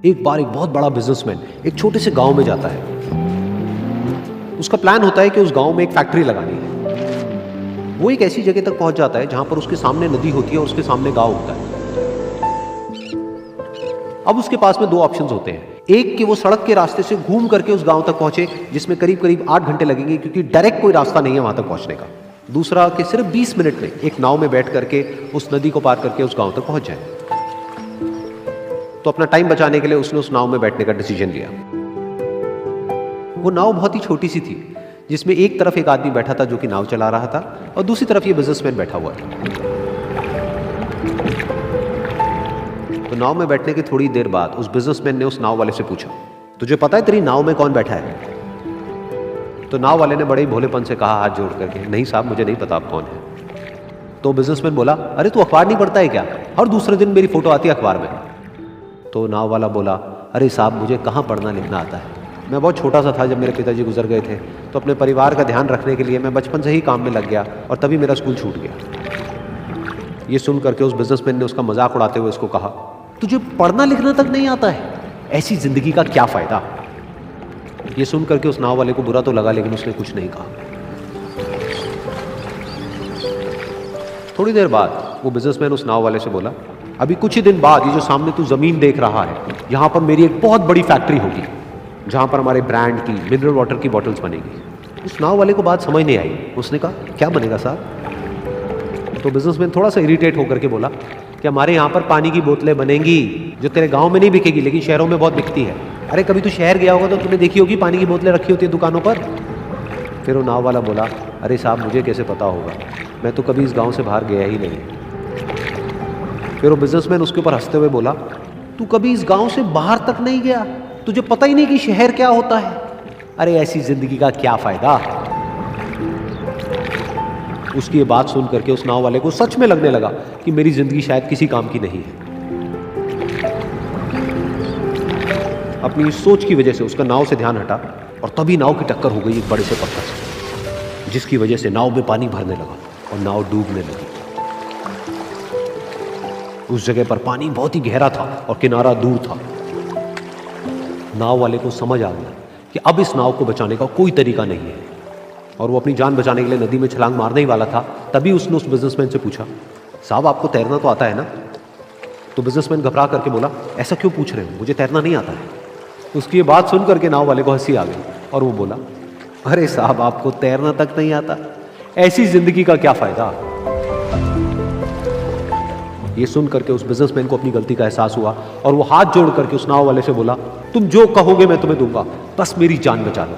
एक बार एक बहुत बड़ा बिजनेसमैन एक छोटे से गांव में जाता है। उसका प्लान होता है कि उस गांव में एक फैक्ट्री लगानी है। वो एक ऐसी जगह तक पहुंच जाता है जहां पर उसके सामने नदी होती है और उसके सामने गांव होता है। अब उसके पास में दो ऑप्शंस होते हैं, एक कि वो सड़क के रास्ते से घूम करके उस गांव तक पहुंचे जिसमें करीब करीब 8 घंटे लगेंगे क्योंकि डायरेक्ट कोई रास्ता नहीं है वहां तक पहुंचने का। दूसरा कि सिर्फ 20 मिनट में एक नाव में बैठ करके उस नदी को पार करके उस गांव तक पहुंच जाए। तो अपना टाइम बचाने के लिए उसने उस नाव में बैठने का डिसीजन लिया। वो नाव बहुत ही छोटी सी थी जिसमें एक तरफ एक आदमी बैठा था जो कि नाव चला रहा था और दूसरी तरफ ये बिजनेसमैन बैठा हुआ था। तो नाव में बैठने की थोड़ी देर बाद उस बिजनेसमैन ने उस नाव वाले से पूछा, तुझे पता है तेरी नाव में कौन बैठा है? तो नाव वाले ने बड़े ही भोलेपन से कहा हाथ जोड़ करके, नहीं साहब मुझे नहीं पता आप कौन है। तो बिजनेसमैन बोला, अरे तू अखबार नहीं पढ़ता है क्या? हर दूसरे दिन मेरी फोटो आती है अखबार में। तो नाव वाला बोला, अरे साहब मुझे कहाँ पढ़ना लिखना आता है, मैं बहुत छोटा सा था जब मेरे पिताजी गुजर गए थे, तो अपने परिवार का ध्यान रखने के लिए मैं बचपन से ही काम में लग गया और तभी मेरा स्कूल छूट गया। ये सुन करके उस बिजनेसमैन ने उसका मजाक उड़ाते हुए उसको कहा, तुझे पढ़ना लिखना तक नहीं आता है, ऐसी जिंदगी का क्या फायदा? ये सुन करके उस नाव वाले को बुरा तो लगा लेकिन उसने कुछ नहीं कहा। थोड़ी देर बाद वो बिजनेसमैन उस नाव वाले से बोला, अभी कुछ ही दिन बाद ये जो सामने तू जमीन देख रहा है, यहां पर मेरी एक बहुत बड़ी फैक्ट्री होगी जहां पर हमारे ब्रांड की मिनरल वाटर की बॉटल्स बनेगी। उस नाव वाले को बात समझ नहीं आई। उसने कहा, क्या बनेगा साहब? तो बिजनेसमैन थोड़ा सा इरिटेट होकर के बोला कि हमारे यहाँ पर पानी की बोतलें बनेंगी जो तेरे गांव में नहीं बिकेगी लेकिन शहरों में बहुत बिकती है। अरे कभी तू शहर गया होगा तो तूने देखी होगी पानी की बोतलें रखी होती है दुकानों पर। फिर वो नाव वाला बोला, अरे साहब मुझे कैसे पता होगा, मैं तो कभी इस गाँव से बाहर गया ही नहीं। फिर वो बिजनेसमैन उसके ऊपर हंसते हुए बोला, तू कभी इस गांव से बाहर तक नहीं गया, तुझे पता ही नहीं कि शहर क्या होता है? अरे ऐसी जिंदगी का क्या फायदा? उसकी ये बात सुन करके उस नाव वाले को सच में लगने लगा कि मेरी जिंदगी शायद किसी काम की नहीं है। अपनी इस सोच की वजह से उसका नाव से ध्यान हटा और तभी नाव की टक्कर हो गई एक बड़े से पत्थर से, जिसकी वजह से नाव में पानी भरने लगा और नाव डूबने लगी। उस जगह पर पानी बहुत ही गहरा था और किनारा दूर था। नाव वाले को समझ आ गया कि अब इस नाव को बचाने का कोई तरीका नहीं है और वो अपनी जान बचाने के लिए नदी में छलांग मारने ही वाला था। तभी उसने उस बिजनेसमैन से पूछा, साहब आपको तैरना तो आता है ना? तो बिजनेसमैन घबरा करके बोला, ऐसा क्यों पूछ रहे हो, मुझे तैरना नहीं आता है। उसकी ये बात सुन करके नाव वाले को हंसी आ गई और वो बोला, अरे साहब आपको तैरना तक नहीं आता, ऐसी जिंदगी का क्या फायदा? ये सुन करके उस बिजनेसमैन को अपनी गलती का एहसास हुआ और वो हाथ जोड़ करके उस नाव वाले से बोला, तुम जो कहोगे मैं तुम्हें दूंगा, बस मेरी जान बचा लो।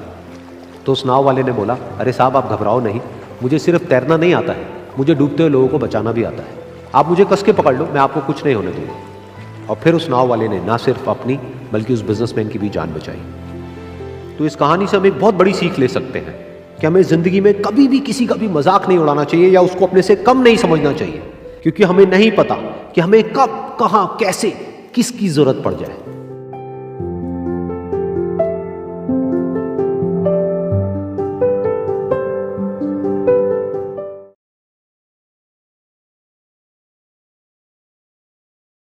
तो उस नाव वाले ने बोला, अरे साहब आप घबराओ नहीं, मुझे सिर्फ तैरना नहीं आता है, मुझे डूबते हुए लोगों को बचाना भी आता है। आप मुझे कस के पकड़ लो, मैं आपको कुछ नहीं होने दूंगा। और फिर उस नाव वाले ने ना सिर्फ अपनी बल्कि उस बिजनेसमैन की भी जान बचाई। तो इस कहानी से हम एक बहुत बड़ी सीख ले सकते हैं कि हमें जिंदगी में कभी भी किसी का भी मजाक नहीं उड़ाना चाहिए या उसको अपने से कम नहीं समझना चाहिए, क्योंकि हमें नहीं पता कि हमें कब, कहां, कैसे, किसकी जरूरत पड़ जाए।